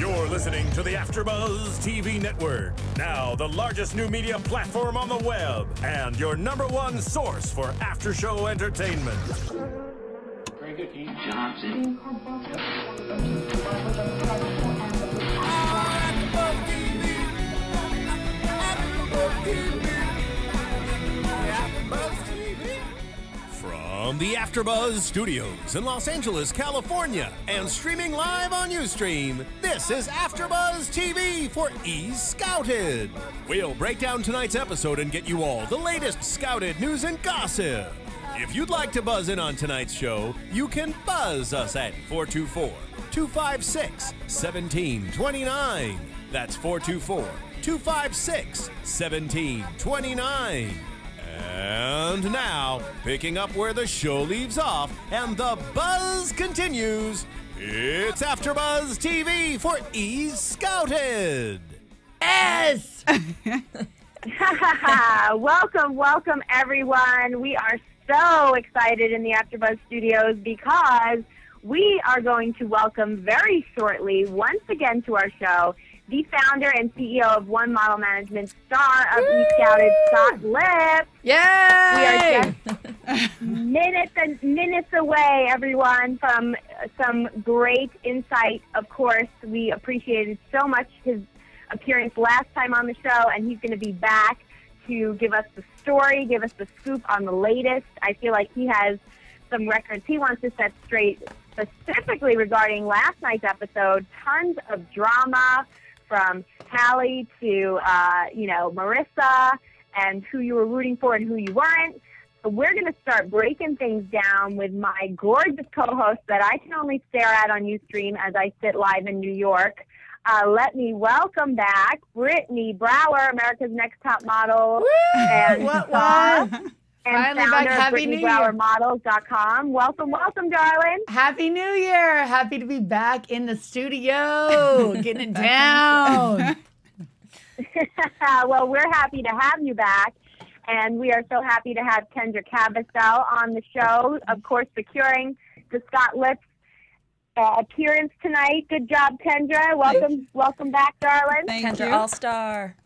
You're listening to the AFTERBUZZ TV Network, now the largest new media platform on the web, and your #1 source for after-show entertainment. Very good, Keith. Johnson. From the AFTERBUZZ Studios in Los Angeles, California, and streaming live on Ustream, this is AFTERBUZZ TV for Scouted. We'll break down tonight's episode and get you all the latest Scouted news and gossip. If you'd like to buzz in on tonight's show, you can buzz us at 424-256-1729. That's 424-256-1729. And now, picking up where the show leaves off and the buzz continues, it's AFTERBUZZ TV for Scouted. Yes! Welcome, everyone. We are so excited in the AFTERBUZZ studios because we are going to welcome very shortly, once again to our show, the founder and CEO of One Model Management, star of Scouted, Scott Lips. Yay! We are just minutes and minutes away, everyone, from some great insight. Of course, we appreciated so much his appearance last time on the show, and he's going to be back to give us the story, give us the scoop on the latest. I feel like he has some records he wants to set straight, specifically regarding last night's episode. Tons of drama, from Hallie to, Marissa, and who you were rooting for and who you weren't. So we're going to start breaking things down with my gorgeous co-host that I can only stare at on Ustream as I sit live in New York. Let me welcome back Brittany Brower, America's Next Top Model. Woo! And Finally founder back. of Happy New Year. BrittanyBrowerModels.com. Welcome, darling. Happy New Year. Happy to be back in the studio, getting it down. Well, we're happy to have you back, and we are so happy to have Kendra Kabasele on the show, of course, securing the Scott Lips appearance tonight. Good job, Kendra. Welcome back, darling. Kendra All-Star.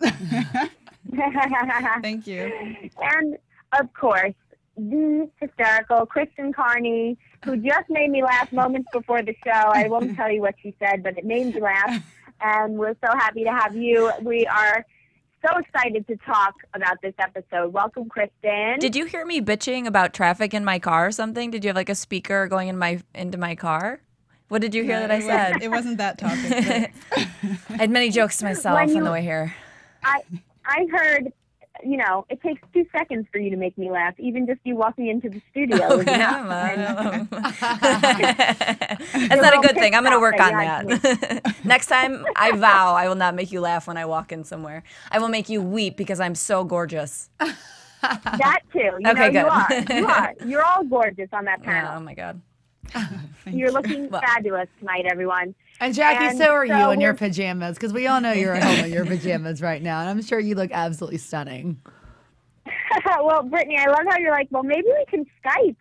Thank you. And of course, the hysterical Kristen Carney, who just made me laugh moments before the show. I won't tell you what she said, but it made me laugh. And we're so happy to have you. We are so excited to talk about this episode. Welcome, Kristen. Did you hear me bitching about traffic in my car or something? Did you have like a speaker going into my car? What did you hear that I said? It wasn't that topic. I had many jokes to myself on the way here. I heard, it takes 2 seconds for you to make me laugh. Even just you walking into the studio. Okay, That's not a good thing. I'm going to work on that. Next time, I vow I will not make you laugh when I walk in somewhere. I will make you weep because I'm so gorgeous. That too. Okay, good. You are. You're all gorgeous on that panel. Oh, my God. You're looking fabulous tonight, everyone. And Jackie, so are you in your pajamas, because we all know you're at home in your pajamas right now, and I'm sure you look absolutely stunning. Well, Brittany, I love how you're like, well, maybe we can Skype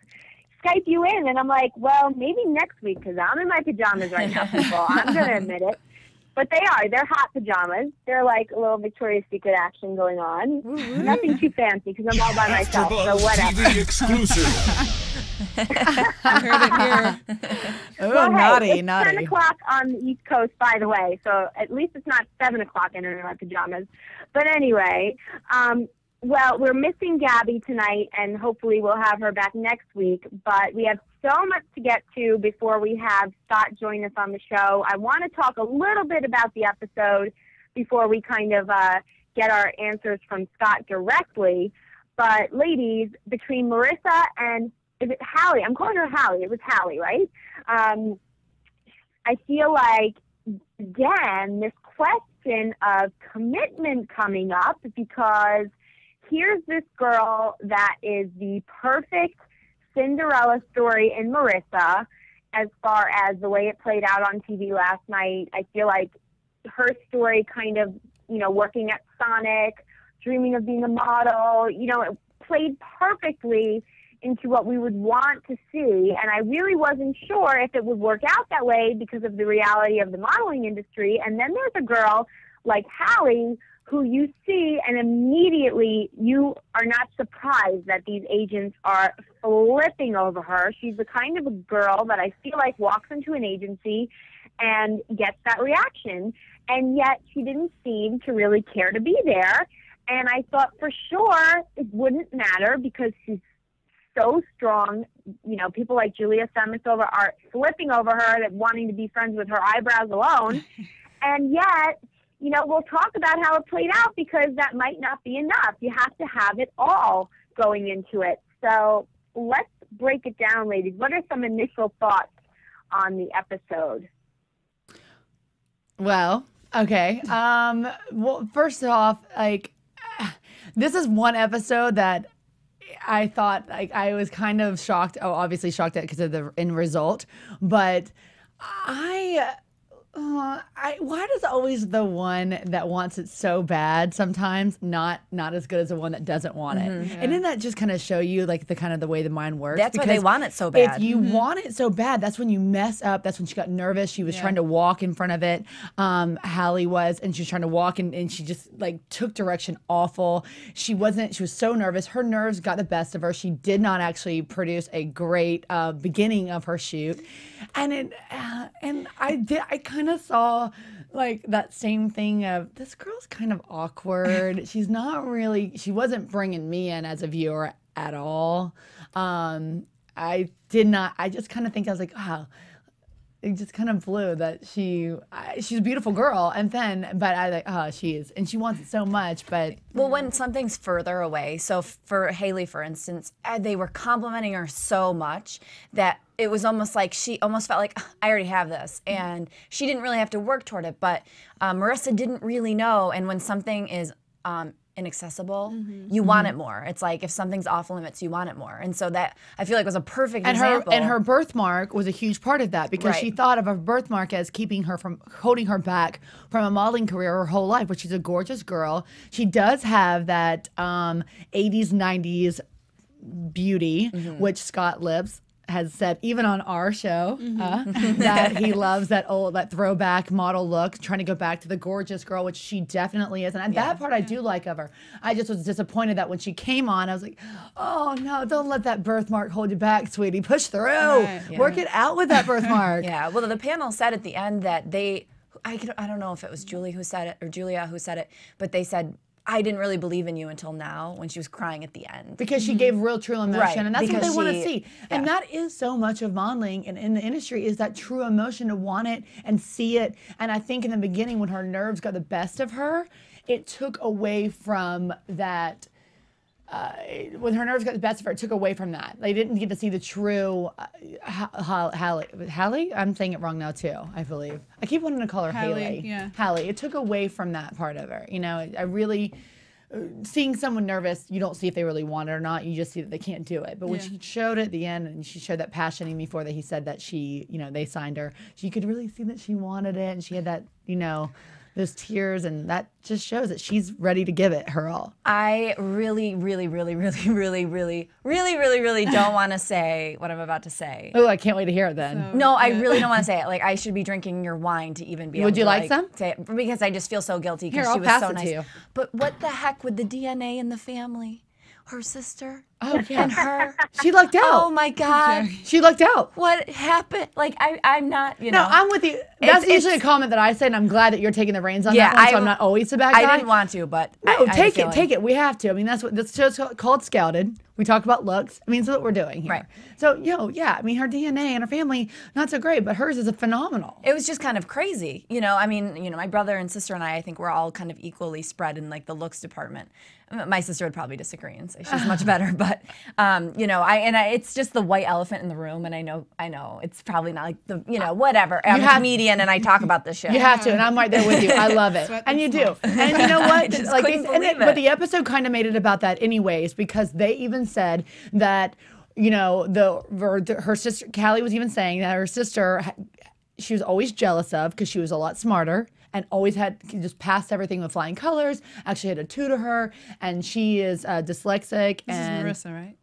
you in, and I'm like, well, maybe next week, because I'm in my pajamas right now, people. I'm going to admit it. But they're hot pajamas. They're like a little Victoria's Secret action going on. Nothing too fancy, because I'm all by myself, so whatever. TV exclusive. I heard it here. Oh, Well, naughty, hey, it's naughty. 10 o'clock on the East Coast, by the way, so at least it's not 7 o'clock in my pajamas. But anyway, well, we're missing Gabby tonight, and hopefully we'll have her back next week. But we have so much to get to before we have Scott join us on the show. I want to talk a little bit about the episode before we kind of get our answers from Scott directly. But ladies, between Marissa and, is it Hallie? I'm calling her Hallie. It was Hallie, right? I feel like, again, this question of commitment coming up, because here's this girl that is the perfect Cinderella story in Marissa as far as the way it played out on TV last night. I feel like her story kind of, working at Sonic, dreaming of being a model, it played perfectly into what we would want to see, and I really wasn't sure if it would work out that way because of the reality of the modeling industry. And then there's a girl like Hallie who you see and immediately you are not surprised that these agents are flipping over her. She's the kind of a girl that I feel like walks into an agency and gets that reaction, and yet she didn't seem to really care to be there. And I thought for sure it wouldn't matter because she's so strong. You know, people like Julia Samasova are flipping over her, that wanting to be friends with her eyebrows alone. And yet, you know, we'll talk about how it played out because that might not be enough. You have to have it all going into it. So let's break it down, ladies. What are some initial thoughts on the episode? Well, okay. Well, first off, like, this is one episode that I thought, like, I was kind of shocked. Oh, obviously shocked at because of the end result, but why does always the one that wants it so bad sometimes not as good as the one that doesn't want it? Yeah. And didn't that just kind of show you like the kind of the way the mind works? That's why they want it so bad. If you want it so bad, that's when you mess up. That's when she got nervous. She was trying to walk in front of it. Hallie was, and she was trying to walk and she just like took direction awful. She was so nervous. Her nerves got the best of her. She did not actually produce a great beginning of her shoot. And I kind of saw like that same thing of this girl's kind of awkward. She wasn't bringing me in as a viewer at all. I just kind of think, I was like, wow, it just kind of blew that she's a beautiful girl. But I like, oh, she is. And she wants it so much, but. Well, when something's further away, so for Hallie, for instance, they were complimenting her so much that it was almost like she almost felt like, I already have this. And she didn't really have to work toward it. But Marissa didn't really know. And when something is inaccessible, you want it more. It's like if something's off limits, you want it more. And so that, I feel like, was a perfect example. And her birthmark was a huge part of that because she thought of her birthmark as keeping her from, holding her back from a modeling career her whole life, which she's a gorgeous girl. She does have that 80s, 90s beauty, which Scott Lips has said even on our show that he loves that throwback model look, trying to go back to the gorgeous girl, which she definitely is. And that part I do like of her. I just was disappointed that when she came on, I was like, oh no, don't let that birthmark hold you back, sweetie. Push through. Work it out with that birthmark. Well, the panel said at the end that I don't know if it was Julie who said it or Julia who said it, but they said, I didn't really believe in you until now, when she was crying at the end. Because she gave real, true emotion, and that's what they want to see. And that is so much of modeling and in the industry, is that true emotion, to want it and see it. And I think in the beginning, when her nerves got the best of her, it took away from that. When her nerves got the best of her, it took away from that. They didn't get to see the true Hallie? I'm saying it wrong now too, I believe. I keep wanting to call her Hallie. Yeah. Hallie. It took away from that part of her. You know, I really, seeing someone nervous, you don't see if they really want it or not. You just see that they can't do it. But when she showed at the end, and she showed that passion in before that he said that she, you know, they signed her, you could really see that she wanted it, and she had that, you know, those tears, and that just shows that she's ready to give it her all. I really don't want to say what I'm about to say. Oh, I can't wait to hear it then. So, no, I really don't want to say it. Like, I should be drinking your wine to even be able to, Would you like some? Say it, because I just feel so guilty because she was so nice. To you. But what the heck with the DNA in the family? Her sister and her. She lucked out. Oh my God. She lucked out. What happened? Like, I'm not, you know. No, I'm with you. That's usually a comment that I say, and I'm glad that you're taking the reins on that one, so I'm not always the bad guy. I didn't want to, but no, take it. We have to. I mean, that's what this show's called Scouted. We talk about looks. I mean, that's what we're doing here. Right. So, I mean, her DNA and her family, not so great, but hers is a phenomenal. It was just kind of crazy. You know, I mean, you know, my brother and sister and I think we're all kind of equally spread in like the looks department. My sister would probably disagree and say she's much better, but you know, it's just the white elephant in the room, and I know, it's probably not like the, you know, whatever. I'm a comedian and I talk about this shit. You have to, and I'm right there with you. I love it, and you do. And you know what? But the episode kind of made it about that, anyways, because they even said that, you know, her sister Hallie was even saying that her sister, she was always jealous of because she was a lot smarter. And always just passed everything with flying colors. Actually had a tutor her, and she is dyslexic. This is Marissa, right?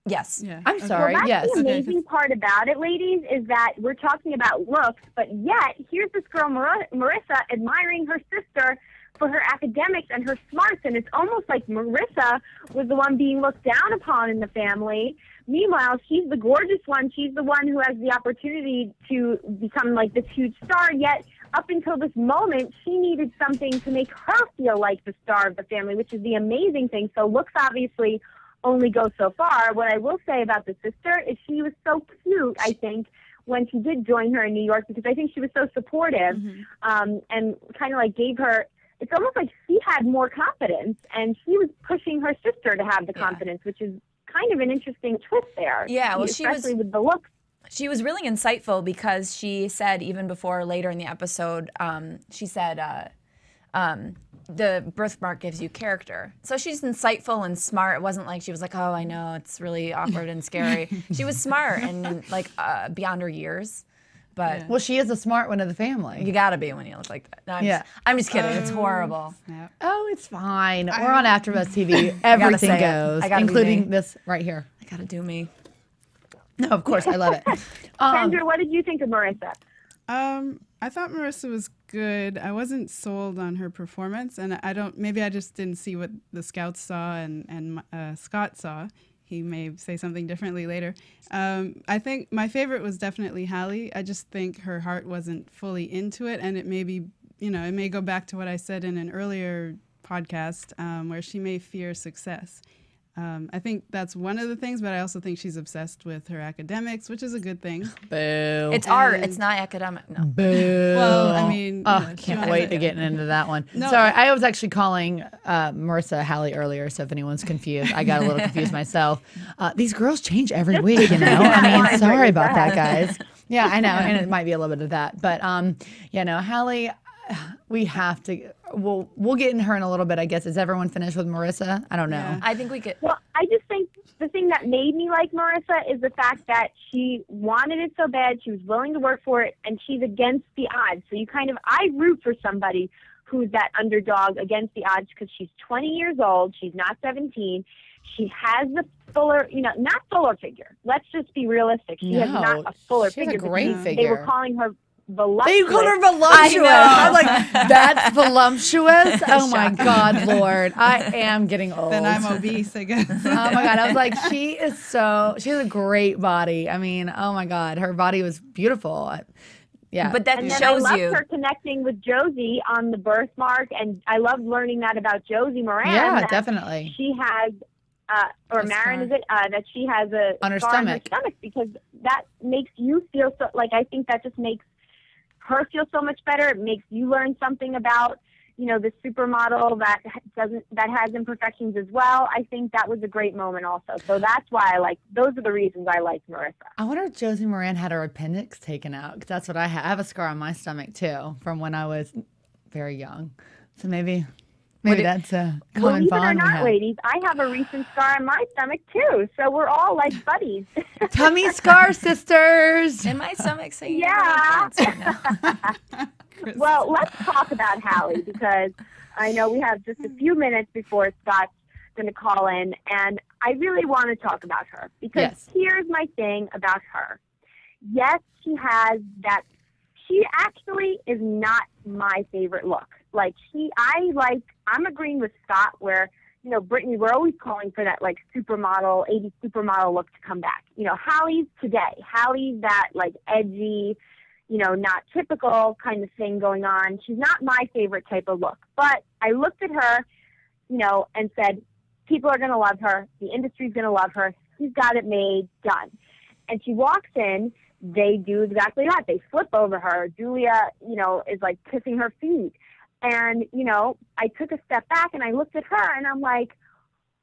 Yes. Yeah. I'm sorry. Well, that's yes. the amazing part about it, ladies, is that we're talking about looks, but yet here's this girl, Marissa, admiring her sister for her academics and her smarts, and it's almost like Marissa was the one being looked down upon in the family. Meanwhile, she's the gorgeous one. She's the one who has the opportunity to become like this huge star, yet up until this moment, she needed something to make her feel like the star of the family, which is the amazing thing. So looks obviously only go so far. What I will say about the sister is she was so cute, I think, when she did join her in New York, because I think she was so supportive and kind of like gave her, it's almost like she had more confidence, and she was pushing her sister to have the confidence, which is kind of an interesting twist there. Yeah, well, especially with the looks. She was really insightful because she said, even before later in the episode, she said, the birthmark gives you character. So she's insightful and smart. It wasn't like she was like, oh, I know, it's really awkward and scary. She was smart and like beyond her years. But Well, she is a smart one of the family. you gotta be when you look like that. No, Yeah. I'm just kidding. It's horrible. Snap. Oh, it's fine. We're on AfterBuzz TV. Everything say it. goes, I gotta be including me. this right here. I gotta do me. No, of course, I love it. Kendra, what did you think of Marissa? I thought Marissa was good. I wasn't sold on her performance, and maybe I just didn't see what the scouts saw and Scott saw. He may say something differently later. I think my favorite was definitely Hallie. I just think her heart wasn't fully into it, and it may be, it may go back to what I said in an earlier podcast where she may fear success. I think that's one of the things, but I also think she's obsessed with her academics, which is a good thing. Boo. It's art. It's not academic. No. Boo. Well, I mean, Oh, she can't wants wait it. to get into that one. No. Sorry, I was actually calling Marissa Hallie earlier, so if anyone's confused, I got a little confused myself. These girls change every week, I mean, sorry about that, guys. Yeah, I know, and it might be a little bit of that. But, Hallie, we have to, we'll get in her in a little bit, I guess. Is everyone finished with Marissa? I don't know. Yeah. I think we could. Well, I just think the thing that made me like Marissa is the fact that she wanted it so bad, she was willing to work for it, and she's against the odds. So I root for somebody who's that underdog against the odds because she's 20 years old, she's not 17, she has the fuller, not fuller figure. Let's just be realistic. She has not a fuller she has figure. a great because figure. They were calling her voluptuous. They called her voluptuous. I was like, that's voluptuous? Oh my God, Lord. I am getting old. Then I'm obese, I guess. Oh my God. I was like, she has a great body. I mean, oh my God. Her body was beautiful. Yeah. But that And then shows I loved you. her connecting with Josie on the birthmark, and I loved learning that about Josie Miranne. Yeah, that definitely. She has, or Marin, is it, that she has a On her scar on her stomach. stomach, because that makes you feel so, like, I think that just makes her feel so much better. It makes you learn something about, the supermodel that has imperfections as well. I think that was a great moment also. So that's why those are the reasons I like Marissa. I wonder if Josie Miranne had her appendix taken out, because that's what I have. I have a scar on my stomach too from when I was very young. So maybe that's a common Believe it or bond we not, have. ladies, I have a recent scar on my stomach too. So we're all like buddies. Tummy scar sisters. In my stomach saying, Yeah. No. Well, let's talk about Hallie, because I know we have just a few minutes before Scott's going to call in, and I really want to talk about her, because Yes. here's my thing about her. Yes, she has that. She actually is not my favorite look. I'm agreeing with Scott where, Brittany, we're always calling for that supermodel, 80s supermodel look to come back. Hallie's today. Hallie's that edgy, not typical kind of thing going on. She's not my favorite type of look. But I looked at her, and said, people are going to love her. The industry's going to love her. She's got it made, done. And she walks in. They do exactly that. They flip over her. Julia, is kissing her feet. And, I took a step back and I looked at her and I'm like,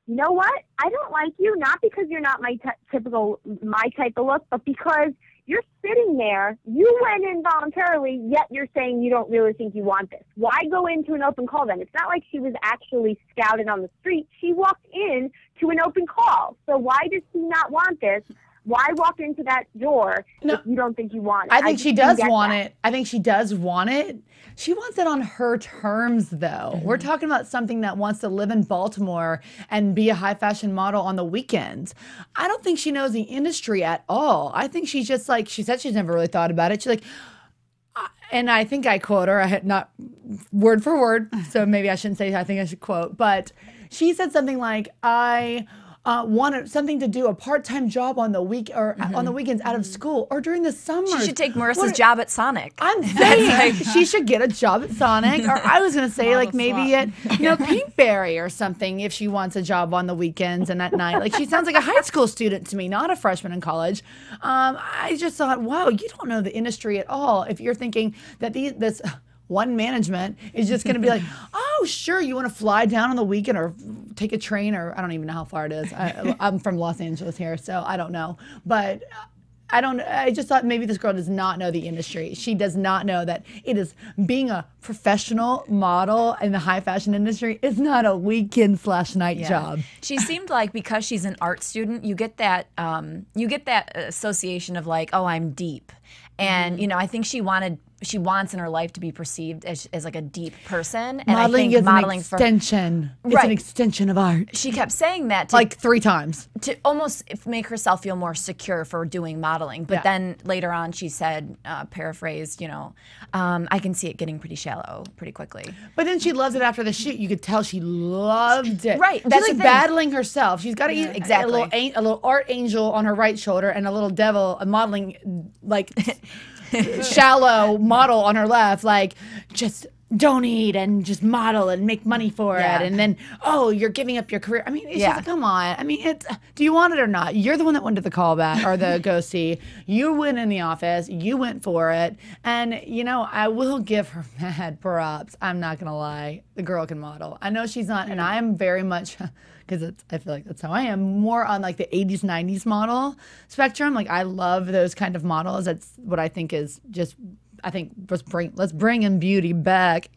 you know what? I don't like you, not because you're not my type of look, but because you're sitting there, you went in voluntarily, yet you're saying you don't really think you want this. Why go into an open call then? It's not like she was actually scouted on the street. She walked in to an open call. So why does she not want this? Why walk into that door if you don't think you want it? I think she does want that. it. I think she does want it. She wants it on her terms, though. We're talking about something that wants to live in Baltimore and be a high fashion model on the weekends. I don't think she knows the industry at all. I think she's just like, she said she's never really thought about it. She's like, and I think I quote her, I had not word for word, so maybe I shouldn't say I think I should quote, but she said something like, I wanted something to do, a part-time job on the week or on the weekends out of school or during the summer. She should take Marissa's job at Sonic. I'm saying she should get a job at Sonic, or I was going to say like maybe at Pinkberry or something if she wants a job on the weekends and at night. Like she sounds like a high school student to me, not a freshman in college. I just thought, wow, you don't know the industry at all if you're thinking that this one management is just going to be like, oh, sure, you want to fly down on the weekend or take a train, or I don't even know how far it is. I'm from Los Angeles here, so I don't know. But I just thought maybe this girl does not know the industry. She does not know that it is being a professional model in the high fashion industry is not a weekend/night job. She seemed like, because she's an art student, you get that association of like, oh, I'm deep. And, you know, I think she wants in her life to be perceived as like a deep person. And Modeling I think is modeling an extension. It's Right. an extension of art. She kept saying that Like 3 times. to almost make herself feel more secure for doing modeling. But then later on she said, paraphrased, you know, I can see it getting pretty shallow pretty quickly. But then she loves it after the shoot. You could tell she loved it. Right, She's that's like the thing. battling herself. She's got to eat exactly. a little art angel on her right shoulder and a little devil, a modeling, like shallow model on her left. Like, just don't eat and just model and make money for it. And then, oh, you're giving up your career. I mean, it's just like, come on. I mean, do you want it or not? You're the one that went to the callback or the go see. You went in the office. You went for it. And, you know, I will give her mad props. I'm not going to lie. The girl can model. I know she's not, and I am very much, because I feel like that's how I am, more on like the 80s, 90s model spectrum. Like, I love those kind of models. That's what I think is just, I think let's bring in beauty back.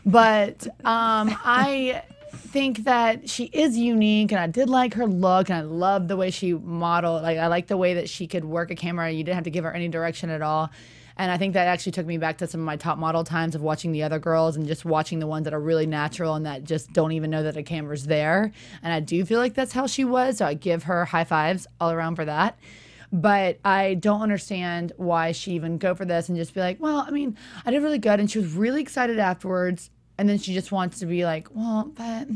But I think that she is unique, and I did like her look, and I love the way she modeled. Like, I like the way that she could work a camera. You didn't have to give her any direction at all. And I think that actually took me back to some of my top model times of watching the other girls and just watching the ones that are really natural and that just don't even know that a camera's there. And I do feel like that's how she was. So I give her high fives all around for that. But I don't understand why she even go for this and just be like, well, I mean, I did really good. And she was really excited afterwards. And then she just wants to be like, well, but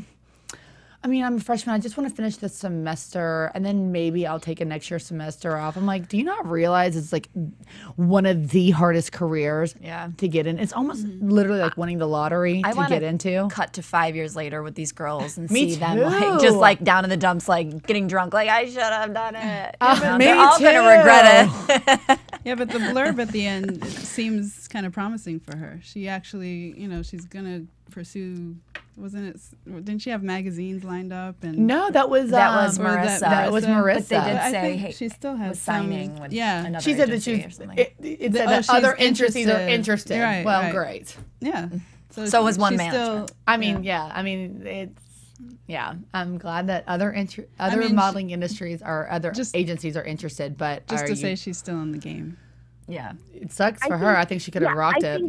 I mean, I'm a freshman. I just want to finish this semester, and then maybe I'll take a next year semester off. I'm like, do you not realize it's like one of the hardest careers to get in? It's almost literally like winning the lottery to get into. Cut to 5 years later with these girls and Me see them too. like just like down in the dumps, like getting drunk. Like, I should have done it. Me They're all too. gonna regret it. Yeah, but the blurb at the end seems kind of promising for her. She actually, you know, she's gonna pursue. Didn't she have magazines lined up? And No, that was Marissa. That was Marissa. But they did I say, think hey, she still has was signing with another She said that agency she or something. it said that she's other agencies are interested. interested. Right, well, right. great. Yeah. So was one she's management. still- I mean, I mean, it's I'm glad that other modeling industries or other agencies are interested, but Just to say she's still in the game. Yeah. it sucks for her. I think she could have rocked it.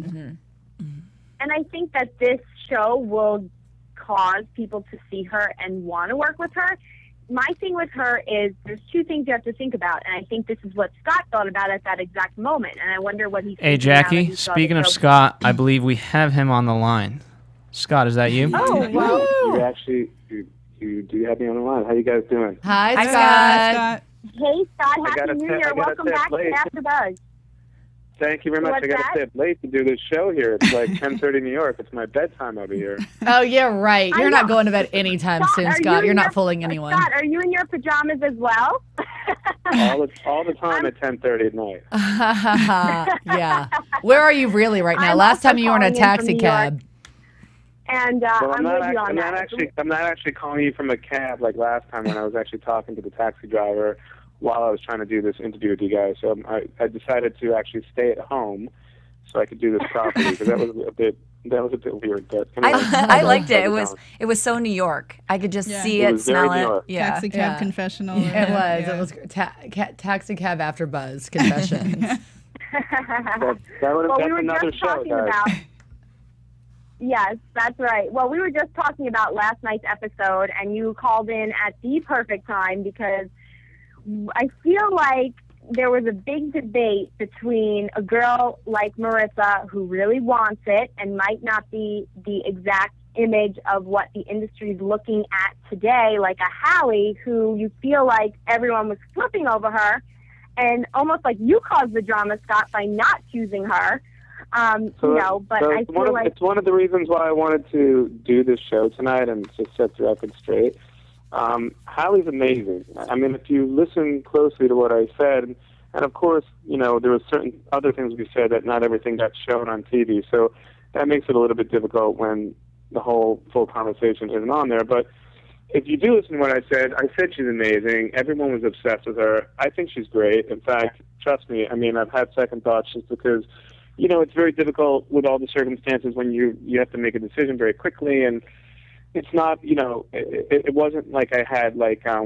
And I think that this show will cause people to see her and want to work with her. My thing with her is there's 2 things you have to think about, and I think this is what Scott thought about at that exact moment, and I wonder what he's Hey, thinking now that Jackie, he saw speaking the of show. Scott, I believe we have him on the line. Scott, is that you? Oh, wow. You actually, you do have me on the line. How you guys doing? Hi, Hi, Scott. Scott. Hey, Scott, I gotta Happy New say- I Year. gotta Welcome say back to late. AfterBuzz. Thank you very much. What's I got to that? say, it's late to do this show here. It's like 10:30 New York. It's my bedtime over here. Oh, yeah, right. I You're not know. going to bed anytime soon, are Scott. you You're in not your- fooling anyone. Scott, are you in your pajamas as well? all the time at 10:30 at night. Yeah. Where are you really right now? I'm Last also time you were in a calling in from taxi New York. cab. And Well, I'm with you on I'm that. not actually calling you from a cab like last time when I was actually talking to the taxi driver while I was trying to do this interview with you guys. So I decided to actually stay at home so I could do this properly because that was a bit that was a bit weird, but anyway, I liked it. It was so New York. I could just see it, smell it. Yeah. Taxi cab confessional. It was taxi cab after buzz confessions. that would Well, that's we were another just show, talking guys. about. Yes, that's right. Well, we were just talking about last night's episode, and you called in at the perfect time because I feel like there was a big debate between a girl like Marissa, who really wants it and might not be the exact image of what the industry is looking at today, like a Hallie, who you feel like everyone was flipping over her, and almost like you caused the drama, Scott, by not choosing her. But I feel like it's one of the reasons why I wanted to do this show tonight and to set the record straight. Hallie's amazing. I mean, if you listen closely to what I said, and of course, there were certain other things we said that not everything got shown on TV, so that makes it a little bit difficult when the whole full conversation isn't on there. But if you do listen to what I said she's amazing. Everyone was obsessed with her. I think she's great. In fact, trust me, I mean, I've had second thoughts just because, it's very difficult with all the circumstances when you have to make a decision very quickly, and it's not, it wasn't like I had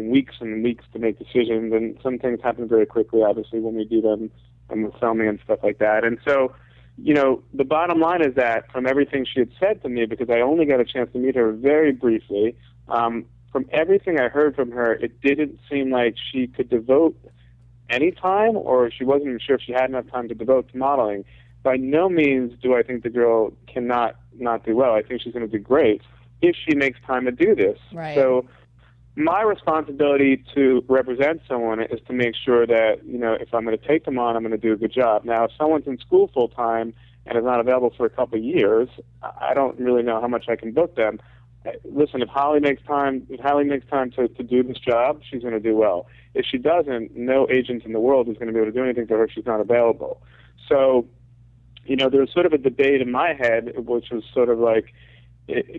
weeks and weeks to make decisions, and some things happen very quickly, obviously, when we do them and with filming and stuff like that. And so, the bottom line is that from everything she had said to me, because I only got a chance to meet her very briefly, from everything I heard from her, it didn't seem like she could devote any time, or she wasn't even sure if she had enough time to devote to modeling. By no means do I think the girl cannot not do well. I think she's going to do great if she makes time to do this. Right. So my responsibility to represent someone is to make sure that, if I'm going to take them on, I'm going to do a good job. Now, if someone's in school full time and is not available for a couple of years, I don't really know how much I can book them. Listen, if Hallie makes time to do this job, she's going to do well. If she doesn't, no agent in the world is going to be able to do anything for her if she's not available. So, there's sort of a debate in my head, which was sort of like,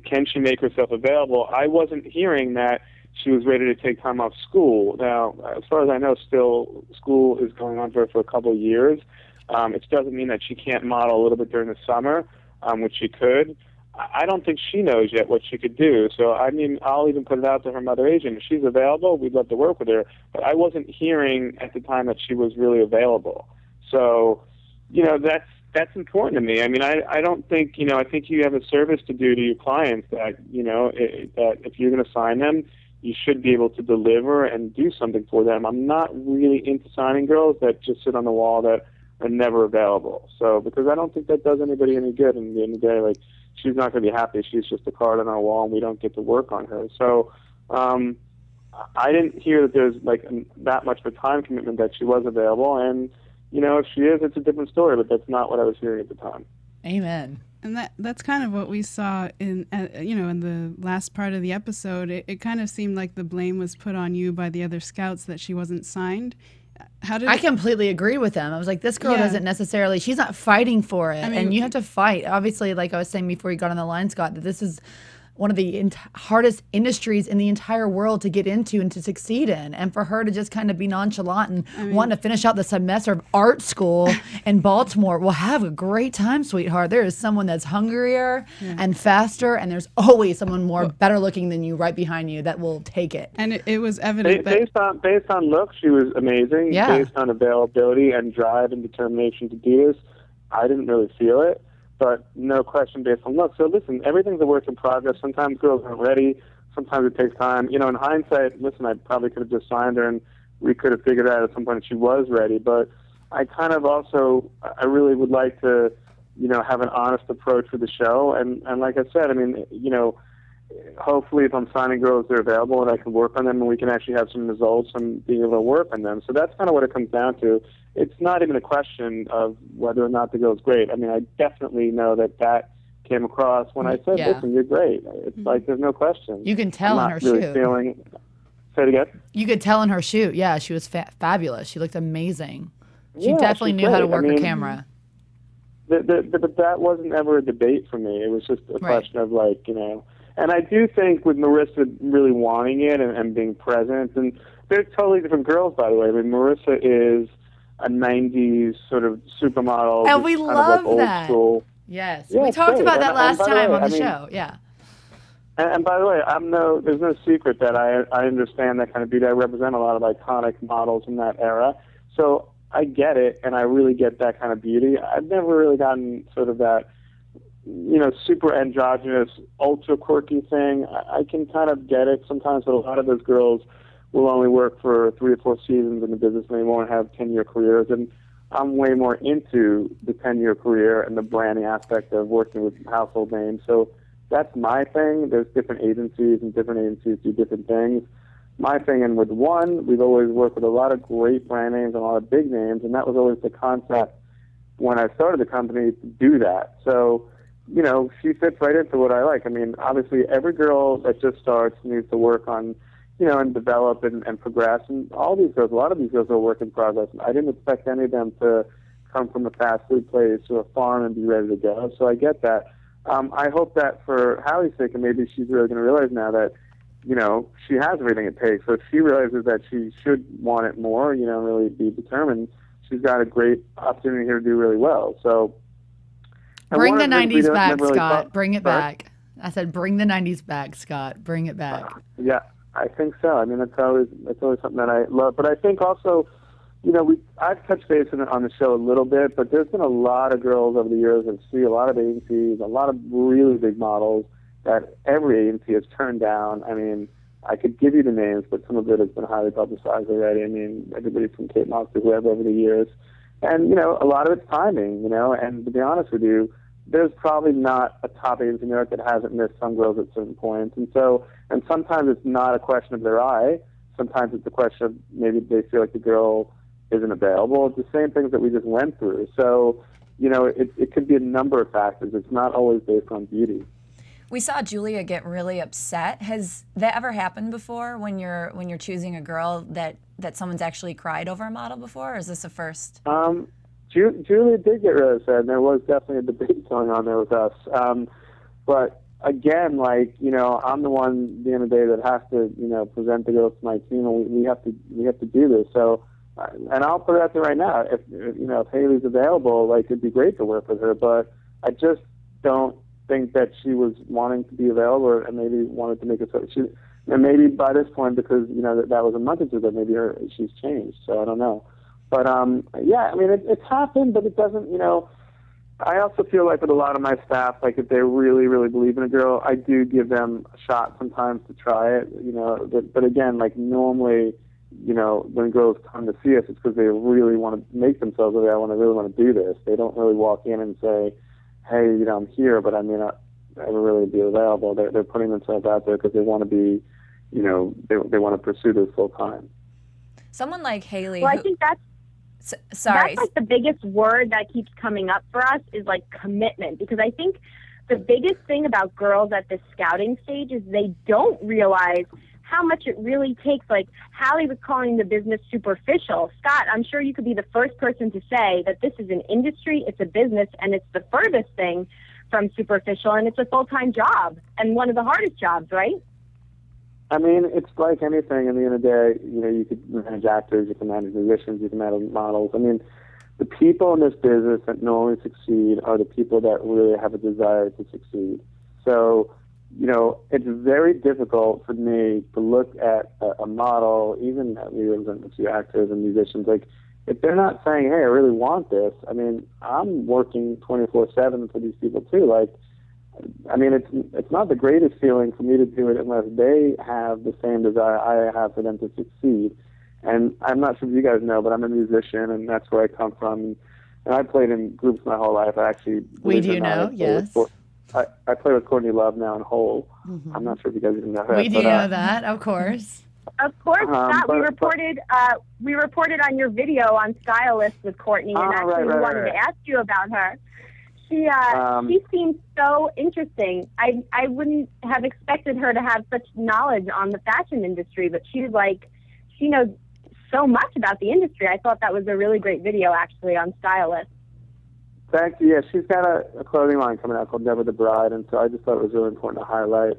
can she make herself available? I wasn't hearing that she was ready to take time off school. Now, as far as I know, still school is going on for a couple of years. It doesn't mean that she can't model a little bit during the summer, which she could. I don't think she knows yet what she could do. So, I mean, I'll even put it out to her mother agent. If she's available, we'd love to work with her. But I wasn't hearing at the time that she was really available. So, that's important to me. I mean, I don't think, I think you have a service to do to your clients that, that if you're going to sign them, you should be able to deliver and do something for them. I'm not really into signing girls that just sit on the wall that are never available. So, because I don't think that does anybody any good in the end of the day. Like, she's not going to be happy. She's just a card on our wall and we don't get to work on her. So, I didn't hear that there's that much of a time commitment that she was available. And, if she is, it's a different story, but that's not what I was hearing at the time. Amen. And that's kind of what we saw in the last part of the episode. It kind of seemed like the blame was put on you by the other scouts that she wasn't signed. I completely agree with them. I was like, this girl doesn't necessarily, she's not fighting for it. I mean, and you have to fight. Obviously, like I was saying before you got on the line, Scott, that this is one of the hardest industries in the entire world to get into and to succeed in. And for her to just kind of be nonchalant and want to finish out the semester of art school in Baltimore, well, have a great time, sweetheart. There is someone that's hungrier and faster, and there's always someone better looking than you right behind you that will take it. And it was evident based on looks, she was amazing. Yeah. Based on availability and drive and determination to do this, I didn't really feel it. But no question based on look. So listen, everything's a work in progress. Sometimes girls aren't ready. Sometimes it takes time. In hindsight, listen, I probably could have just signed her and we could have figured out at some point that she was ready. But I kind of also, I really would like to, have an honest approach for the show. And like I said, I mean, hopefully if I'm signing girls, they're available and I can work on them and we can actually have some results and be able to work on them. So that's kind of what it comes down to. It's not even a question of whether or not the girl's great. I mean, I definitely know that came across when I said, listen, you're great. It's like there's no question. You can tell in her shoot. Say it again? You could tell in her shoot. Yeah, she was fabulous. She looked amazing. She Yeah, definitely knew how to work her camera. But that wasn't ever a debate for me. It was just a question of and I do think with Marissa really wanting it and being present, and they're totally different girls, by the way. I mean, Marissa is a 90s sort of supermodel. And we love old that. School. Yes. Yeah, We talked great. about that And last by the time way, on the I mean, show. Yeah. And by the way, there's no secret that I understand that kind of beauty. I represent a lot of iconic models from that era. So I get it, and I really get that kind of beauty. I've never really gotten sort of that, super androgynous, ultra quirky thing. I can kind of get it sometimes, but a lot of those girls will only work for 3 or 4 seasons in the business, and they won't have 10-year careers. And I'm way more into the 10-year career and the branding aspect of working with household names. So that's my thing. There's different agencies, and different agencies do different things. My thing, and with one, we've always worked with a lot of great brand names and a lot of big names, and that was always the concept when I started the company to do that. So, she fits right into what I like. I mean, obviously, every girl that just starts needs to work on, and develop and progress. And all these girls, a lot of these girls are work in progress. I didn't expect any of them to come from a fast food place or a farm and be ready to go. So I get that. I hope that for Hallie's sake, and maybe she's really going to realize now that, she has everything it takes. So if she realizes that she should want it more, really be determined, she's got a great opportunity here to do really well. So bring the 90s back, Scott. Bring it back. I said, bring the 90s back, Scott. Bring it back. Yeah, I think so. I mean, that's always something that I love. But I think also, I've touched base on the show a little bit, but there's been a lot of girls over the years that see a lot of agencies, a lot of really big models that every agency has turned down. I mean, I could give you the names, but some of it has been highly publicized already. I mean, everybody from Kate Moss to whoever over the years. And, a lot of it's timing, and to be honest with you, there's probably not a top agency in New York that hasn't missed some girls at certain points. And sometimes it's not a question of their eye. Sometimes it's a question of maybe they feel like the girl isn't available. It's the same things that we just went through. So, it could be a number of factors. It's not always based on beauty. We saw Julia get really upset. Has that ever happened before when you're choosing a girl that someone's actually cried over a model before, or is this a first? Julia did get really upset, and there was definitely a debate going on there with us. But again, I'm the one at the end of the day that has to, present the girls to my team, and we have to do this. So, and I'll put it out there right now. If Haley's available, it'd be great to work with her. But I just don't think that she was wanting to be available, and maybe wanted to make and maybe by this point, because that was a month or two ago, maybe she's changed. So I don't know. But yeah, I mean, it's happened, but it doesn't. I also feel like with a lot of my staff, if they really, really believe in a girl, I do give them a shot sometimes to try it. But again, normally, when girls come to see us, it's because they really want to make themselves available and they really want to do this. They don't really walk in and say, hey, I'm here, but I may not ever really be available. They're putting themselves out there because they want to be, they want to pursue this full time. Someone like Hallie. Well, I think that's sorry. That's the biggest word that keeps coming up for us is commitment, because I think the biggest thing about girls at the scouting stage is they don't realize how much it really takes. Hallie was calling the business superficial. Scott, I'm sure you could be the first person to say that this is an industry, it's a business, and it's the furthest thing from superficial, and it's a full-time job, and one of the hardest jobs, right? I mean, it's like anything. In the end of the day, you could manage actors, you can manage musicians, you can manage models. I mean, the people in this business that normally succeed are the people that really have a desire to succeed. So, it's very difficult for me to look at a model, even that we represent a few actors and musicians, if they're not saying, hey, I really want this, I mean, I'm working 24/7 for these people too. I mean, it's not the greatest feeling for me to do it unless they have the same desire I have for them to succeed. And I'm not sure if you guys know, but I'm a musician, and that's where I come from. And I played in groups my whole life. I actually, we do know, yes. I play with Courtney Love now in Hole. Mm-hmm. I'm not sure if you guys even know that. We do know that, of course. Of course, Scott. We reported on your video on Stylist with Courtney, and actually we wanted to ask you about her. She seems so interesting. I wouldn't have expected her to have such knowledge on the fashion industry, but she knows so much about the industry. I thought that was a really great video, actually, on Stylist. Thank you. Yeah, she's got a clothing line coming out called Never the Bride, and so I just thought it was really important to highlight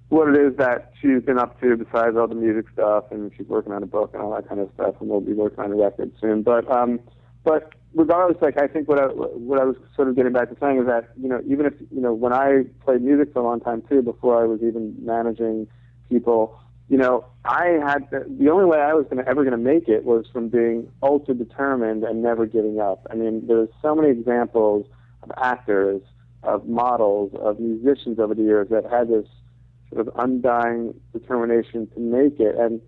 what it is that she's been up to besides all the music stuff, and she's working on a book and all that kind of stuff, and we'll be working on a record soon. But regardless, like I think what I was sort of getting back to saying is that, you know, even if, you know, when I played music for a long time too, before I was even managing people, you know, I had the only way I was ever going to make it was from being ultra determined and never giving up. I mean, there's so many examples of actors, of models, of musicians over the years that had this sort of undying determination to make it. And,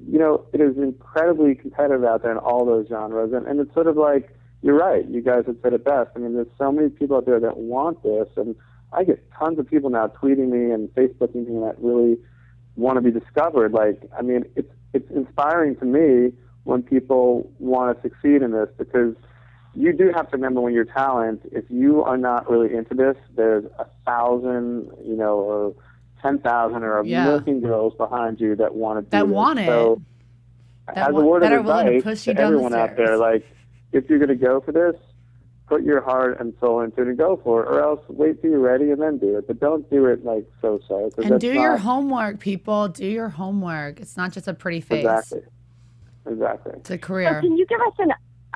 you know, it is incredibly competitive out there in all those genres. And it's sort of like, you're right, you guys have said it best. I mean, there's so many people out there that want this, and I get tons of people now tweeting me and Facebooking me that really want to be discovered. Like, I mean, it's inspiring to me when people want to succeed in this, because you do have to remember when you're talent, if you are not really into this, there's 1,000, you know, or 10,000 or a million girls behind you that want to do that this. want it. So, as a word of advice to everyone out there, like, if you're going to go for this, put your heart and soul into it and go for it, or else wait till you're ready and then do it. But don't do it like so-so. And do your homework, people. Do your homework. It's not just a pretty face. Exactly. It's a career. So can you give us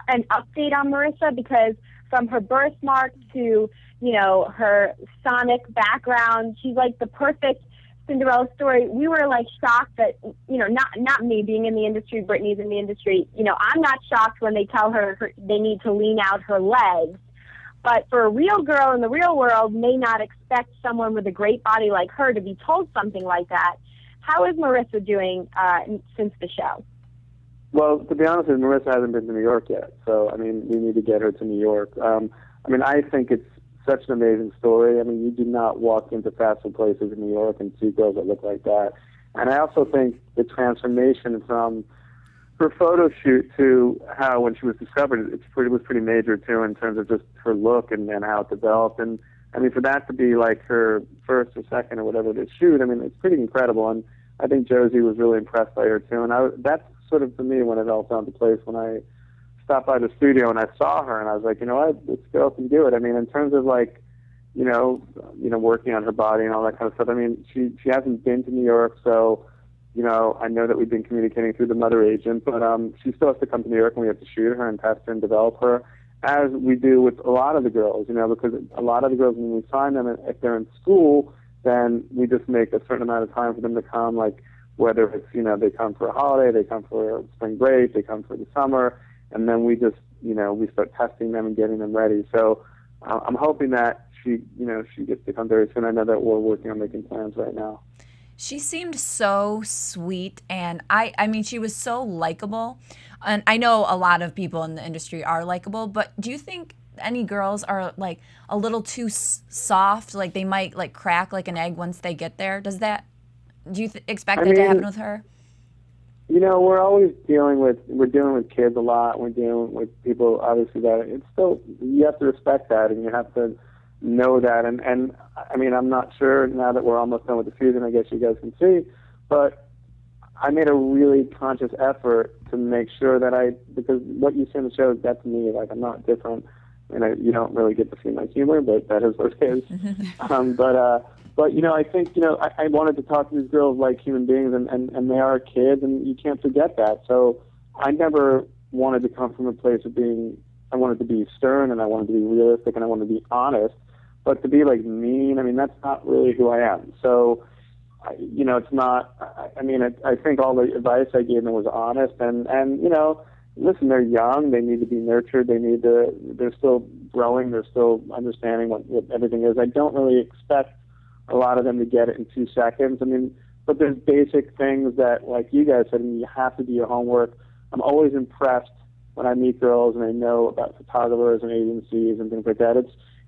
an update on Marissa? Because from her birthmark to, you know, her sonic background, she's like the perfect Cinderella story. We were like shocked that, you know, not me being in the industry, Brittany's in the industry. You know, I'm not shocked when they tell her they need to lean out her legs. But for a real girl in the real world, may not expect someone with a great body like her to be told something like that. How is Marissa doing since the show? Well, to be honest with you, Marissa hasn't been to New York yet. So, I mean, we need to get her to New York. I mean, I think it's such an amazing story. I mean, you do not walk into fast food places in New York and see girls that look like that. And I also think the transformation from her photo shoot to how, when she was discovered, it was pretty major too, in terms of just her look and how it developed. And I mean, for that to be like her first or second or whatever to shoot, I mean, it's pretty incredible. And I think Josie was really impressed by her too. And that's sort of, for me, when it all fell into place, when I stopped by the studio and I saw her and I was like, you know what, this girl can do it. I mean, in terms of like, you know, working on her body and all that kind of stuff. I mean, she hasn't been to New York, so, you know, I know that we've been communicating through the mother agent, but she still has to come to New York and we have to shoot her and test her and develop her, as we do with a lot of the girls, you know, because a lot of the girls, when we sign them, if they're in school, then we just make a certain amount of time for them to come, like whether it's, you know, they come for a holiday, they come for spring break, they come for the summer, and then we just, you know, we start testing them and getting them ready. So I'm hoping that she gets to come very soon. I know that we're working on making plans right now. She seemed so sweet, and I mean, she was so likable. And I know a lot of people in the industry are likable, but do you think any girls are like a little too soft, like they might like crack like an egg once they get there? Do you expect that to happen with her? You know, we're always dealing with kids a lot. We're dealing with people, obviously, that it's still, you have to respect that and you have to know that. And I mean, I'm not sure now that we're almost done with the season, I guess you guys can see, but I made a really conscious effort to make sure that because what you see in the show, that's me. Like, I'm not different. And you don't really get to see my humor, but that is what it is. But, you know, I think, you know, I wanted to talk to these girls like human beings, and they are kids, and you can't forget that. So I never wanted to come from a place of I wanted to be stern, and I wanted to be realistic, and I wanted to be honest. But to be, like, mean, I mean, that's not really who I am. So, you know, it's not, I mean, I think all the advice I gave them was honest, and you know, listen, they're young, they need to be nurtured, they're still growing, they're still understanding what everything is. I don't really expect a lot of them to get it in 2 seconds. I mean, but there's basic things that, like you guys said, I mean, you have to do your homework. I'm always impressed when I meet girls and I know about photographers and agencies and things like that.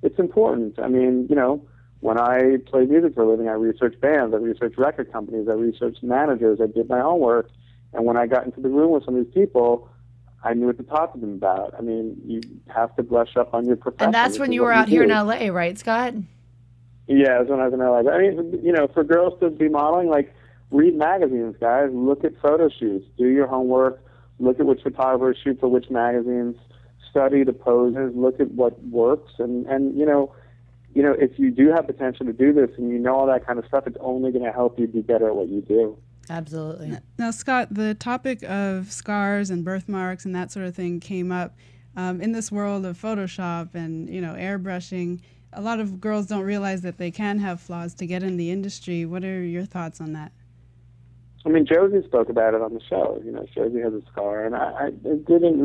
It's important. I mean, you know, when I play music for a living, I research bands, I research record companies, I research managers, I did my homework. And when I got into the room with some of these people, I knew what to talk to them about. I mean, you have to brush up on your profession. And that's when you were out here in LA, right, Scott? Yeah, that's when I was in LA. I mean, you know, for girls to be modeling, like, read magazines, guys. Look at photo shoots. Do your homework. Look at which photographers shoot for which magazines. Study the poses. Look at what works. And you know, if you do have potential to do this and you know all that kind of stuff, it's only going to help you be better at what you do. Absolutely. Now, Scott, the topic of scars and birthmarks and that sort of thing came up in this world of Photoshop and, you know, airbrushing, a lot of girls don't realize that they can have flaws to get in the industry. What are your thoughts on that? I mean, Josie spoke about it on the show. You know, Josie has a scar, and I didn't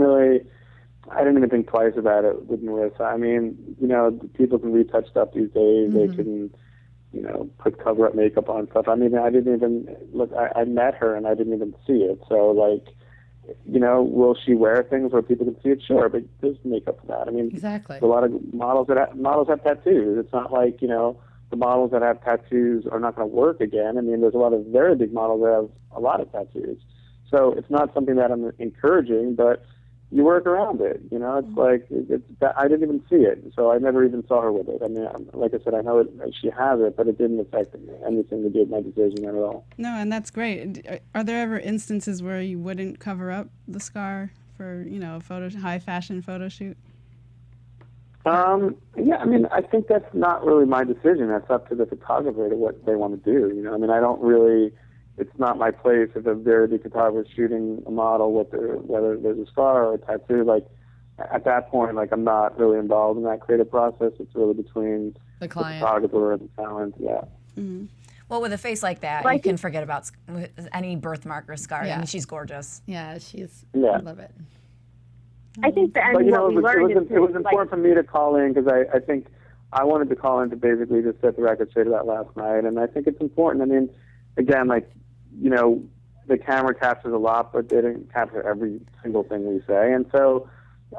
even think twice about it with Marissa. I mean, you know, people can retouch stuff these days. They can, you know, put cover-up makeup on stuff. I mean, I didn't even look. I met her, and I didn't even see it. So, like, you know, will she wear things where people can see it? Sure, but there's makeup for that. I mean, exactly. A lot of models have tattoos. It's not like, you know, the models that have tattoos are not going to work again. I mean, there's a lot of very big models that have a lot of tattoos. So it's not something that I'm encouraging, but you work around it. You know, it's like, I didn't even see it, so I never even saw her with it. I mean, like I said, I know she has it, but it didn't affect anything to do with my decision at all. No, and that's great. Are there ever instances where you wouldn't cover up the scar for, you know, a high fashion photo shoot? Yeah, I mean, I think that's not really my decision. That's up to the photographer to what they want to do. You know, I mean, I don't really, it's not my place if a very big photographer is shooting a model with whether there's a scar or a tattoo. Like, at that point, like, I'm not really involved in that creative process. It's really between the photographer and the talent, yeah. Mm-hmm. Well, with a face like that, you can forget about any birthmark or scar. Yeah. I mean, she's gorgeous. Yeah, I love it. I think that, but, you know, it was important for me to call in because I think I wanted to call in to basically just set the record straight about last night. And I think it's important. I mean, again, like, you know, the camera captures a lot, but they didn't capture every single thing we say. And so,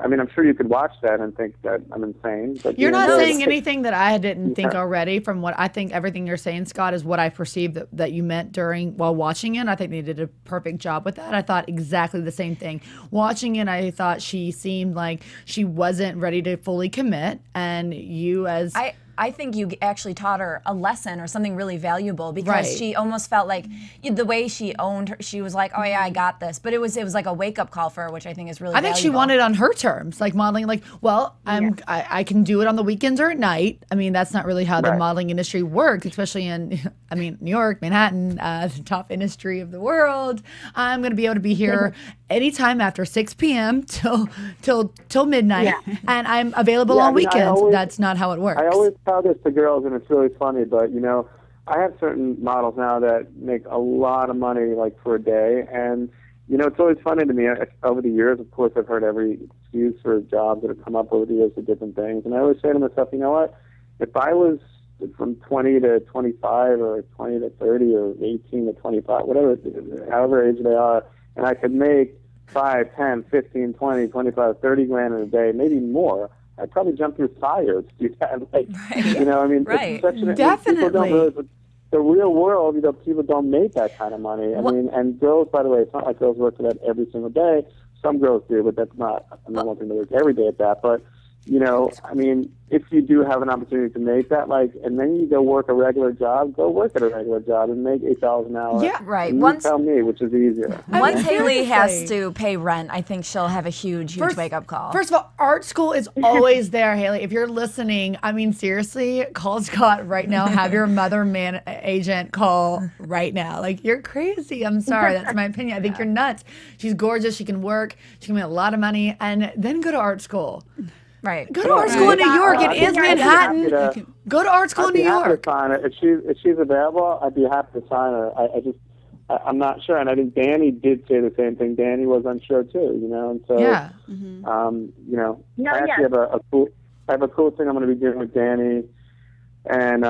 I mean, I'm sure you could watch that and think that I'm insane. But you're not saying anything that I didn't think already. From what I think, everything you're saying, Scott, is what I perceived that you meant while watching it. I think they did a perfect job with that. I thought exactly the same thing. Watching it, I thought she seemed like she wasn't ready to fully commit, and you as I think you actually taught her a lesson or something really valuable because she almost felt like the way she owned her, she was like, oh yeah, I got this. But it was like a wake up call for her, which I think is really valuable. I think she wanted it on her terms, like modeling, like, well, I can do it on the weekends or at night. I mean, that's not really how the modeling industry works, especially in, I mean, New York, Manhattan, the top industry of the world. I'm going to be able to be here anytime after 6 p.m. till midnight, and I'm available on weekends. That's not how it works. I always tell this to girls, and it's really funny, but, you know, I have certain models now that make a lot of money, like, for a day, and, you know, it's always funny to me. Over the years, of course, I've heard every excuse for jobs that have come up over the years for different things, and I always say to myself, you know what, if I was from 20 to 25 or 20 to 30 or 18 to 25, whatever, however age they are, and I could make 5, 10, 15, 20, 25, 30 grand in a day, maybe more, I'd probably jump through fire to do that. Like, you know, I mean, definitely. People don't realize, the real world, you know, people don't make that kind of money. I mean, and girls, by the way, it's not like girls work for that every single day. Some girls do, but that's not, I'm not wanting to work every day at that. But, you know, I mean, if you do have an opportunity to make that, like, and then you go work a regular job, go work at a regular job and make $8 an hour. Yeah, right. And you tell me which is easier. Once Haley has to pay rent, I think she'll have a huge wake-up call. First of all, art school is always there, Haley. If you're listening, I mean, seriously, call Scott right now. Have your mother agent call right now. Like, you're crazy. I'm sorry. That's my opinion. I think you're nuts. She's gorgeous. She can work. She can make a lot of money. And then go to art school. Right. Go to art school in New York. It is Manhattan. Go to art school in New York. Sign her. If she's available, I'd be happy to sign her. I'm not sure, and I think Danny did say the same thing. Danny was unsure too, you know, and so you know, I actually have a cool thing I'm going to be doing with Danny and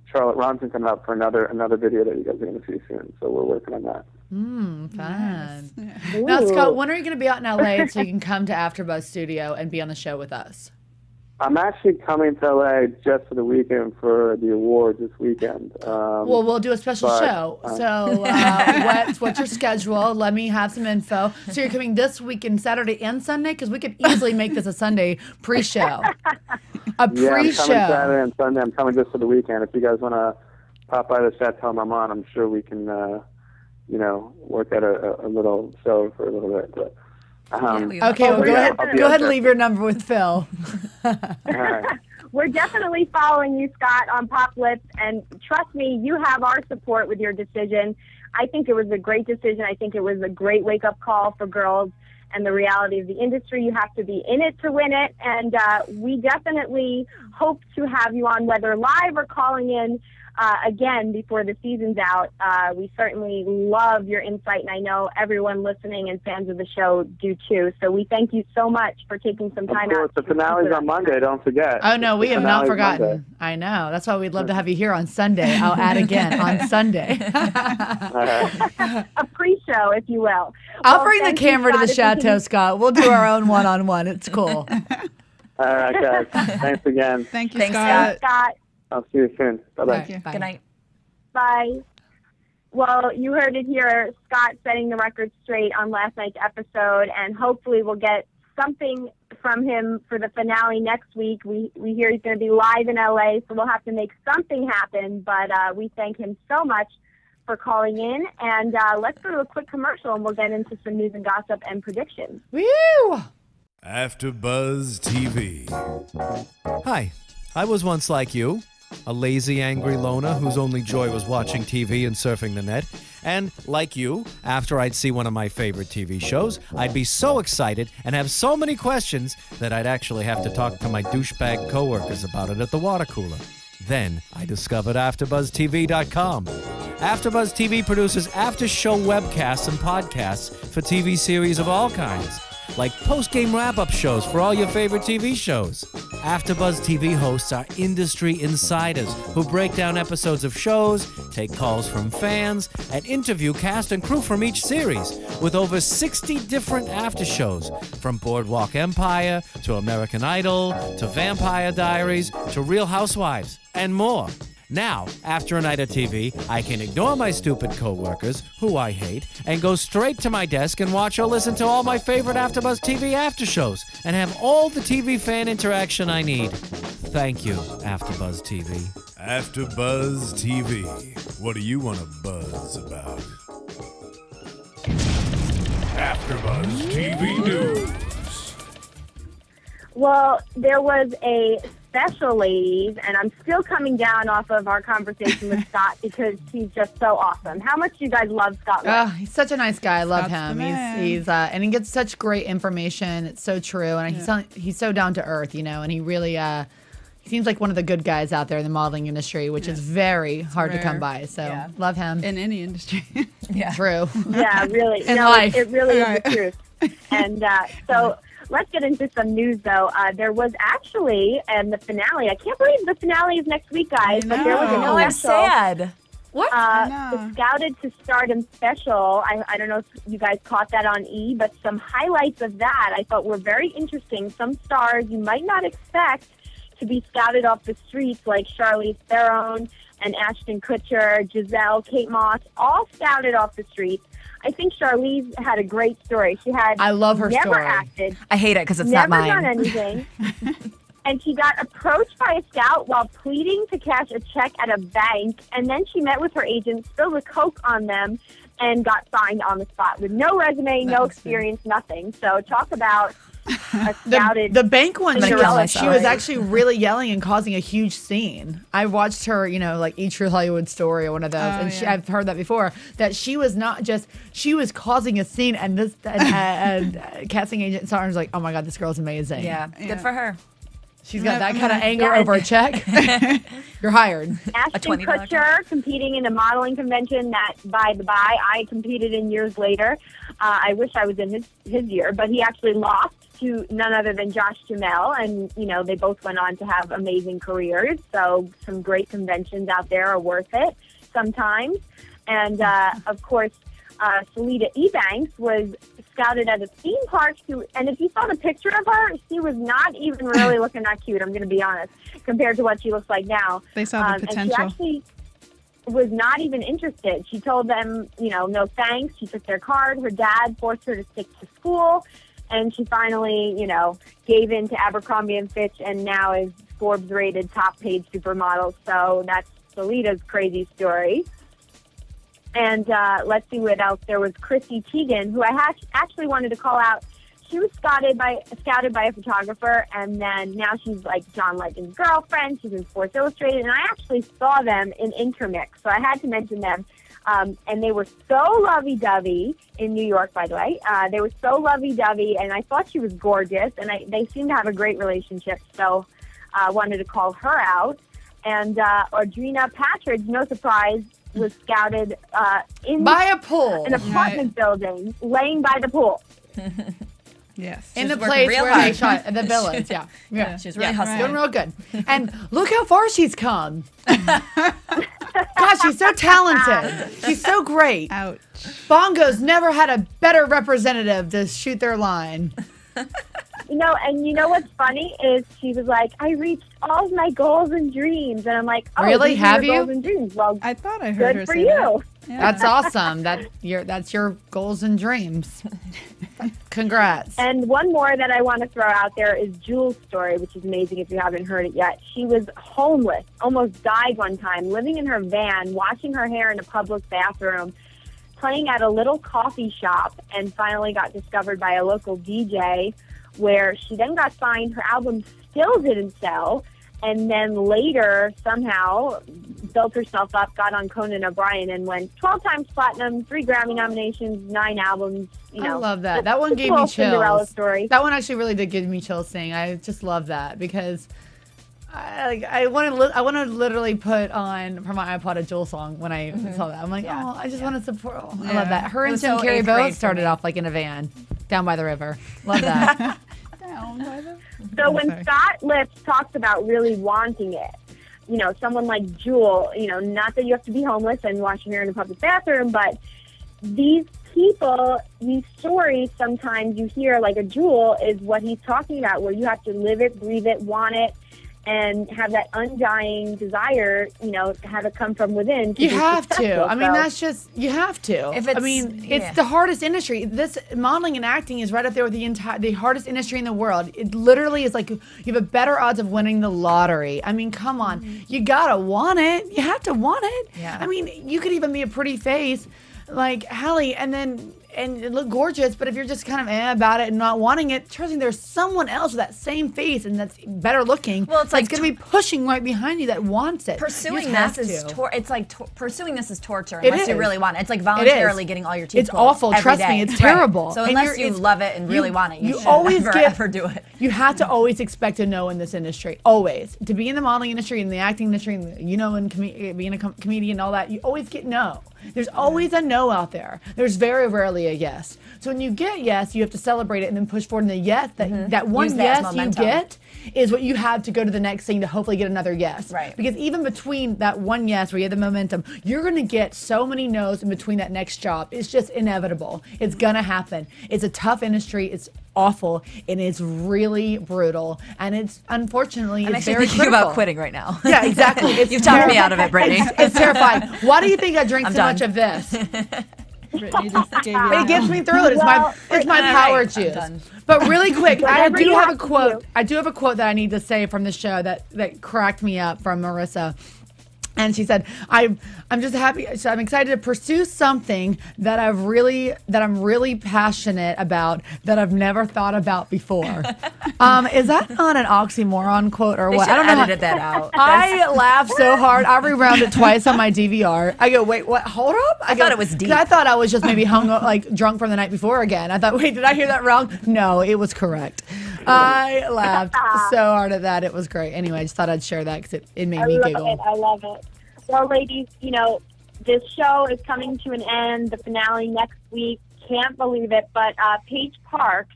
Charlotte Ronson coming up for another video that you guys are going to see soon. So we're working on that. Fun. Nice. Now, Scott, when are you going to be out in LA so you can come to AfterBuzz Studio and be on the show with us? I'm actually coming to LA just for the weekend for the awards this weekend. Well, we'll do a special show. So what's your schedule? Let me have some info. So you're coming this weekend, Saturday and Sunday? Because we could easily make this a Sunday pre-show. A pre-show. Yeah, I'm coming Saturday and Sunday. I'm coming just for the weekend. If you guys want to pop by the set, tell them I'm on. I'm sure we can, you know, work at a little show for a little bit. But, okay, well, go ahead and leave your number with Phil. We're definitely following you, Scott, on Pop Lips, and trust me, you have our support with your decision. I think it was a great decision. I think it was a great wake-up call for girls, and the reality of the industry. You have to be in it to win it. And we definitely hope to have you on, whether live or calling in again before the season's out. We certainly love your insight, and I know everyone listening and fans of the show do too. So we thank you so much for taking some time out. The finale's on Monday, don't forget. Oh, no, we have not forgotten. Monday. I know. That's why we'd love to have you here on Sunday. I'll add again on Sunday. A pre-show, if you will. I'll bring the camera to the chateau, Scott. We'll do our own one-on-one. It's cool. All right, guys. Thanks again. Thank you, Thanks, Scott. Scott. I'll see you soon. Bye-bye. Thank you. Good night. Bye. Well, you heard it here. Scott setting the record straight on last night's episode, and hopefully we'll get something from him for the finale next week. We hear he's going to be live in LA, so we'll have to make something happen, but we thank him so much for calling in, and let's go to a quick commercial, and we'll get into some news and gossip and predictions. Woo! AfterBuzz TV. Hi, I was once like you. A lazy, angry loner whose only joy was watching TV and surfing the net. And, like you, after I'd see one of my favorite TV shows, I'd be so excited and have so many questions that I'd actually have to talk to my douchebag coworkers about it at the water cooler. Then I discovered AfterBuzzTV.com. AfterBuzz TV produces after-show webcasts and podcasts for TV series of all kinds, like post-game wrap-up shows for all your favorite TV shows. AfterBuzz TV hosts are industry insiders who break down episodes of shows, take calls from fans, and interview cast and crew from each series, with over 60 different after shows, from Boardwalk Empire to American Idol to Vampire Diaries to Real Housewives, and more. Now, after a night of TV, I can ignore my stupid coworkers, who I hate, and go straight to my desk and watch or listen to all my favorite AfterBuzz TV after shows, and have all the TV fan interaction I need. Thank you, AfterBuzz TV. AfterBuzz TV. What do you want to buzz about? AfterBuzz TV News. Well, there was a special, ladies, and I'm still coming down off of our conversation with Scott because he's just so awesome. How much do you guys love Scott? Oh, he's such a nice guy. I love Scott's him. the man. He's and he gets such great information. It's so true, and he's so down to earth, and he really he seems like one of the good guys out there in the modeling industry, which is very hard to come by. So love him. In any industry. True. Yeah, really. In life. It really is the truth. And so let's get into some news, though. There was actually, and the finale, I can't believe the finale is next week, guys, but there was a I'm sad. What? the Scouted to Stardom special. I don't know if you guys caught that on E, but some highlights of that I thought were very interesting. Some stars you might not expect to be scouted off the streets, like Charlize Theron and Ashton Kutcher, Giselle, Kate Moss, all scouted off the streets. I think Charlize had a great story. She had I love her never story. acted. I hate it because it's never not mine. done anything. And she got approached by a scout while pleading to cash a check at a bank. And then she met with her agent, spilled a Coke on them, and got signed on the spot with no resume, no experience, nothing. So talk about a scouted. The bank one, Cinderella she story. was actually really yelling and causing a huge scene. I watched her, like E! True Hollywood Story or one of those, and I've heard that before. That she was not just she was causing a scene, and this casting agent saw her and was like, "Oh my God, this girl's amazing." Yeah, good for her. She's got that kind of anger over a check. You're hired. Ashton Kutcher competing in a modeling convention that, by the by, I competed in years later. I wish I was in his year, but he actually lost to none other than Josh Duhamel, and they both went on to have amazing careers. So some great conventions out there are worth it sometimes. And of course, Salida Ebanks was scouted at a theme park, and if you saw the picture of her, she was not even really looking that cute, I'm going to be honest, compared to what she looks like now. They saw the potential. And she actually was not even interested. She told them, no thanks. She took their card. Her dad forced her to stick to school, and she finally, gave in to Abercrombie & Fitch, and now is Forbes-rated top-paid supermodel. So that's Salida's crazy story. And let's see what else. There was Chrissy Teigen, who I actually wanted to call out. She was scouted by a photographer, and then now she's like John Legend's girlfriend. She's in Sports Illustrated, and I actually saw them in Intermix, so I had to mention them. And they were so lovey-dovey in New York, by the way. They were so lovey-dovey, and I thought she was gorgeous, and they seemed to have a great relationship, so I wanted to call her out. And Audrina Patridge, no surprise, was scouted by a pool, an apartment building, laying by the pool. Yes. In the place where they shot the villains, yeah. She's really hustling. Doing real good. And look how far she's come. Gosh, she's so talented. She's so great. Ouch. Bongos never had a better representative to shoot their line. And you know what's funny is she was like, I reached all of my goals and dreams. And I'm like, oh, really? these are Have your you? goals and dreams. Well, I thought I heard her good for say you. that. Yeah. That's awesome. That's your goals and dreams. Congrats. And one more that I want to throw out there is Jules' story, which is amazing if you haven't heard it yet. She was homeless, almost died one time, living in her van, washing her hair in a public bathroom, playing at a little coffee shop, and finally got discovered by a local DJ, where she then got signed. Her album still didn't sell, and then later somehow built herself up, got on Conan O'Brien, and went 12 times platinum, 3 Grammy nominations, 9 albums. I love that. That one gave me chills. Cinderella story. That one actually really did give me chills saying. I just love that because I want to literally put on from my iPod a Jewel song when I saw that. I'm like, oh, I just want to support. Oh, I love that. Her and Tim Carey both started off like in a van down by the river. Love that. So when Scott Lips talks about really wanting it, someone like Jewel, not that you have to be homeless and wash your hair in a public bathroom, but these people, these stories, sometimes you hear like a Jewel is what he's talking about, where you have to live it, breathe it, want it, and have that undying desire, have it come from within. You have to. I mean, that's just, you have to. It's the hardest industry. This modeling and acting is right up there with the hardest industry in the world. It literally is like you have a better odds of winning the lottery. I mean, come on. You gotta want it. You have to want it. Yeah. I mean, you could even be a pretty face like Hallie and look gorgeous, but if you're just kind of about it and not wanting it, trust me, there's someone else with that same face and that's better looking. Well, it's like going to be pushing right behind you that wants it. Pursuing this is pursuing this is torture It unless is. you really want it. It's like voluntarily getting all your teeth It's pulled awful. every Trust day. me, it's terrible. Right. So And unless you love it and really want it, you should always ever do it. You have to always expect a no in this industry. Always. To be in the modeling industry and the acting industry and being a comedian and all that, you always get no. There's always a no out there. There's very rarely a yes. So when you get yes, you have to celebrate it and then push forward in the yes. That one yes you get is what you have to go to the next thing to hopefully get another yes. Right. Because even between that one yes where you have the momentum, you're going to get so many no's in between that next job. It's just inevitable. It's going to happen. It's a tough industry. It's awful, and it's really brutal, and it's unfortunately it's very thinking critical. about quitting right now. Yeah, exactly. You've talked me out of it, Brittany. It's terrifying. Why do you think I drink so done. much of this? Brittany just gave you It gets me through it. It's my power juice. But really quick, I do have a quote. I do have a quote that I need to say from the show that cracked me up from Marissa. And she said, "I'm just happy. So I'm excited to pursue something that I'm really passionate about that I've never thought about before." Is that not an oxymoron quote or what? I don't know. Edited that out. I laughed so hard. I rewound it twice on my DVR. I go, "Wait, what? Hold up!" I thought it was deep. I thought I was just maybe drunk from the night before again. I thought, "Wait, did I hear that wrong?" No, it was correct. I laughed so hard at that. It was great. Anyway, I just thought I'd share that because it made me giggle. I love it. Well, ladies, this show is coming to an end. The finale next week. Can't believe it. But Paige Parks,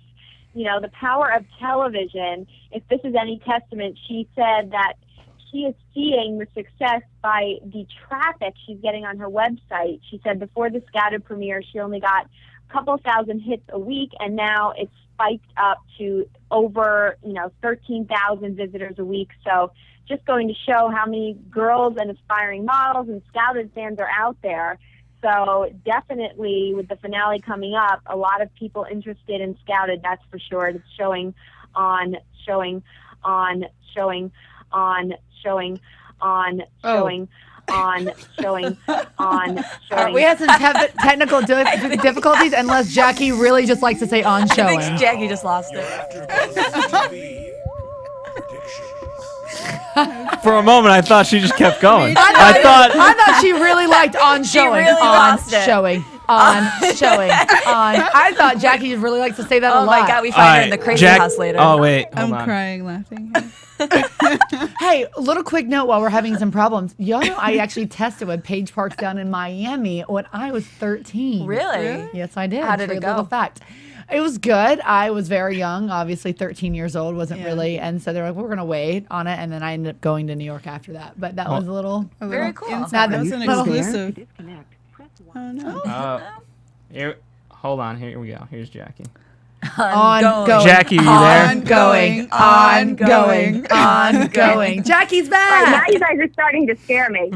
the power of television, if this is any testament, she said that she is seeing the success by the traffic she's getting on her website. She said before the Scouted premiere, she only got a couple thousand hits a week, and now it's spiked up to over, 13,000 visitors a week. So just going to show how many girls and aspiring models and Scouted fans are out there. So definitely with the finale coming up, a lot of people interested in Scouted, that's for sure. It's showing on. We had some technical difficulties, unless Jackie really just likes to say on showing. I think Jackie just lost it. AFTERBUZZ TV predictions. For a moment, I thought she just kept going. I thought she really liked on showing. really on lost it. showing. On showing. On. I thought Jackie really likes to say that a lot. Oh my God, we find her in the crazy house later. Oh wait, hold I'm on. crying, laughing. Hey, a little quick note while we're having some problems. Y'all know I actually tested with Page Parks down in Miami when I was 13. Really? Yes, I did. How did For it a little go? fact. It was good. I was very young, obviously 13 years old, wasn't really. And so they're like, we're going to wait on it. And then I ended up going to New York after that. But that was a little. Very cool. Inside. That was an Little- exclusive. Oh, no. Here, hold on. Here we go. Here's Jackie. Ongoing. Jackie, are you there? Ongoing. Jackie's back. Now you guys are starting to scare me.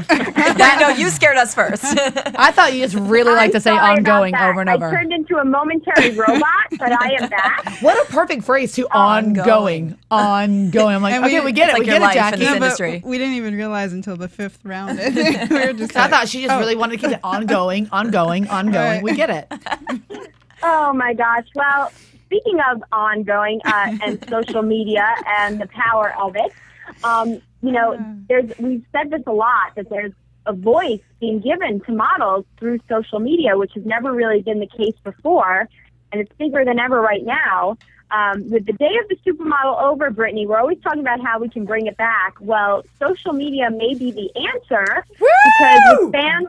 No, you scared us first. I thought you just really like to say I'm sorry about ongoing that. over and I over. turned into a momentary robot, but I am back. What a perfect phrase to ongoing. Ongoing. I'm like, And okay, we get it. like We your get it, life in Jackie. this No, but industry. we didn't even realize until the 5th round. We were just I like, thought she just really wanted to keep it ongoing. Right. We get it. Oh my gosh. Well, speaking of ongoing and social media and the power of it, we've said this a lot, that there's a voice being given to models through social media, which has never really been the case before, and it's bigger than ever right now. With the day of the supermodel over, Brittany, we're always talking about how we can bring it back. Well, social media may be the answer because with fans,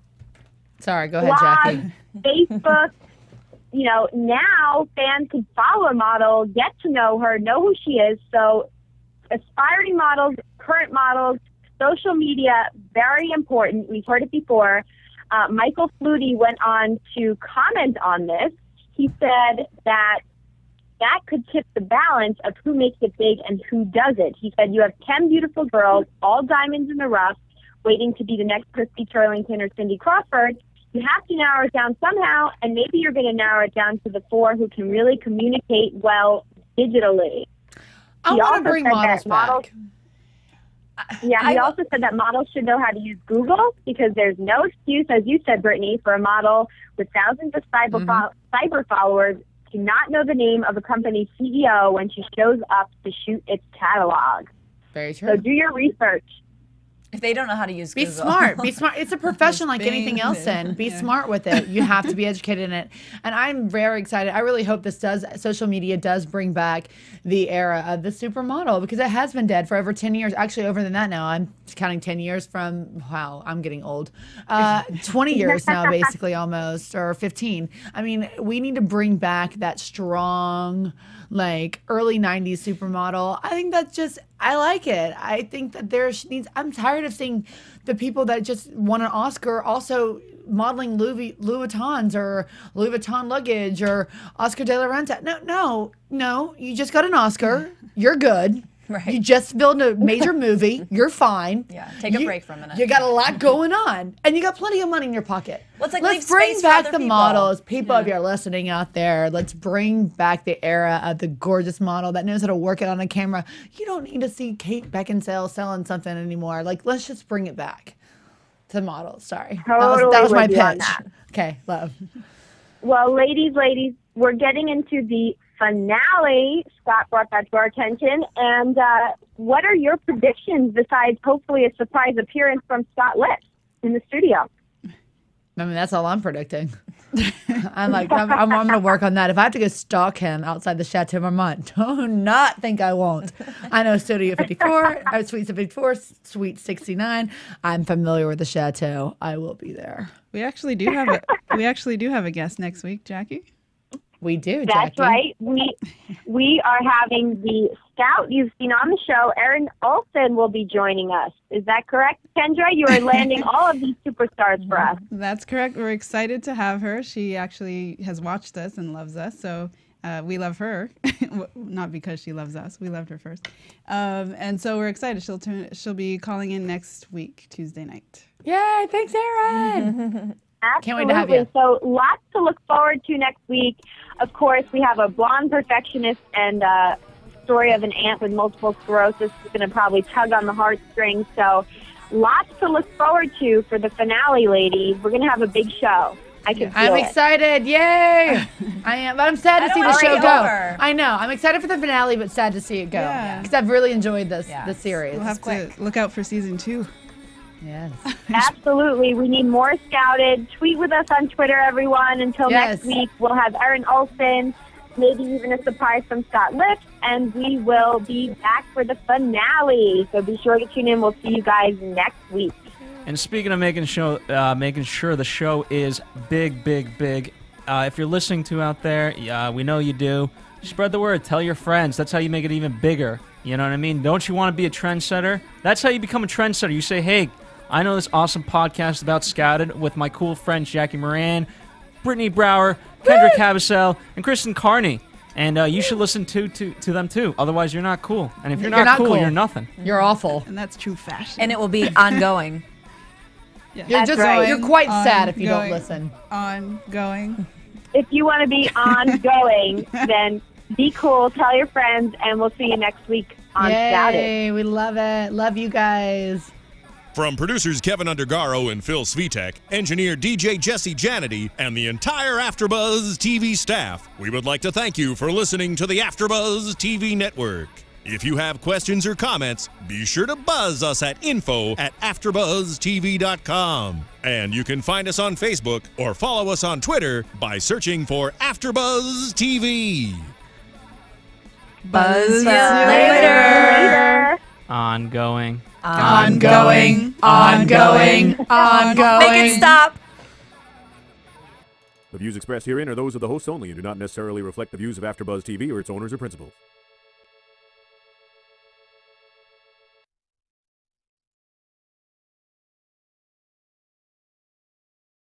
Sorry, go ahead, blogs, Jackie. Facebook, now fans can follow a model, get to know her, know who she is. So aspiring models, current models, social media, very important. We've heard it before. Michael Flutie went on to comment on this. He said that could tip the balance of who makes it big and who doesn't. He said you have 10 beautiful girls, all diamonds in the rough, waiting to be the next Christy Turlington or Cindy Crawford. You have to narrow it down somehow, and maybe you're going to narrow it down to the 4 who can really communicate well digitally. I want to bring models back. Yeah, he also said that models should know how to use Google because there's no excuse, as you said, Brittany, for a model with thousands of cyber followers to not know the name of a company's CEO when she shows up to shoot its catalog. Very true. So do your research. If they don't know how to use Be Google. smart. Be smart. It's a profession like anything else in. Be smart with it. You have to be educated in it. And I'm very excited. I really hope social media does bring back the era of the supermodel because it has been dead for over 10 years. Actually, over than that now. I'm counting 10 years from, wow, I'm getting old. 20 years now, basically, almost, or 15. I mean, we need to bring back that strong, like, early 90s supermodel. I think that's just, I like it. I think that I'm tired of seeing the people that just won an Oscar also modeling Louis Vuittons or Louis Vuitton luggage or Oscar de la Renta. No, you just got an Oscar. You're good. Right. You just filmed a major movie. You're fine. Yeah, take a break for a minute. You got a lot going on, and you got plenty of money in your pocket. Well, it's like Let's leave bring space for back other the people. models. People, if you're listening out there, let's bring back the era of the gorgeous model that knows how to work it on a camera. You don't need to see Kate Beckinsale selling something anymore. Like, let's just bring it back to models. Sorry. Totally that was my with you on pitch. that. Okay, love. Well, ladies, we're getting into the finale. Scott brought that to our attention. And what are your predictions besides hopefully a surprise appearance from Scott Lips in the studio? I mean, that's all I'm predicting. I'm going to work on that. If I have to go stalk him outside the Chateau Marmont, do not think I won't. I know Studio 54, Suite 54, Suite 69. I'm familiar with the Chateau. I will be there. We actually do have a guest next week, Jackie. We do, That's Jackie. right. We are having the scout you've seen on the show. Erin Olsen will be joining us. Is that correct, Kendra? You are landing all of these superstars for us. That's correct. We're excited to have her. She actually has watched us and loves us, so we love her. Not because she loves us. We loved her first. And so we're excited. She'll be calling in next week, Tuesday night. Yay, thanks, Erin. Absolutely. Can't wait to have you. So lots to look forward to next week. Of course, we have a blonde perfectionist and story of an aunt with multiple sclerosis is going to probably tug on the heartstrings. So lots to look forward to for the finale, ladies. We're going to have a big show. I can feel I'm it. excited. Yay! I am. But I'm sad to see the want it show to go. be over. I know. I'm excited for the finale, but sad to see it go. Yeah. Because I've really enjoyed this series. We'll have to look out for season 2. Yes. Absolutely. We need more Scouted. Tweet with us on Twitter, everyone. Until next week, we'll have Erin Olsen, maybe even a surprise from Scott Lips, and we will be back for the finale. So be sure to tune in. We'll see you guys next week. And speaking of making sure the show is big, big, big, if you're listening to out there, we know you do. Spread the word. Tell your friends. That's how you make it even bigger. You know what I mean? Don't you want to be a trendsetter? That's how you become a trendsetter. You say, hey, I know this awesome podcast about Scouted with my cool friends Jackie Miranne, Brittany Brower, Kendra Kabasele, and Kristen Carney. And you should listen to them too. Otherwise, you're not cool. And if you're not cool, you're nothing. You're awful. And that's true fashion. And it will be ongoing. You're just you're quite sad if you don't listen. Ongoing. If you want to be ongoing, then be cool, tell your friends, and we'll see you next week on Scouted. Yay, we love it. Love you guys. From producers Kevin Undergaro and Phil Svitek, engineer DJ Jesse Janity, and the entire AfterBuzz TV staff, we would like to thank you for listening to the AfterBuzz TV network. If you have questions or comments, be sure to buzz us at info@AfterBuzzTV.com. And you can find us on Facebook or follow us on Twitter by searching for AfterBuzz TV. Buzz you Later. Ongoing. Ongoing. Ongoing. Ongoing. Make it stop. The views expressed herein are those of the hosts only and do not necessarily reflect the views of AfterBuzz TV or its owners or principals.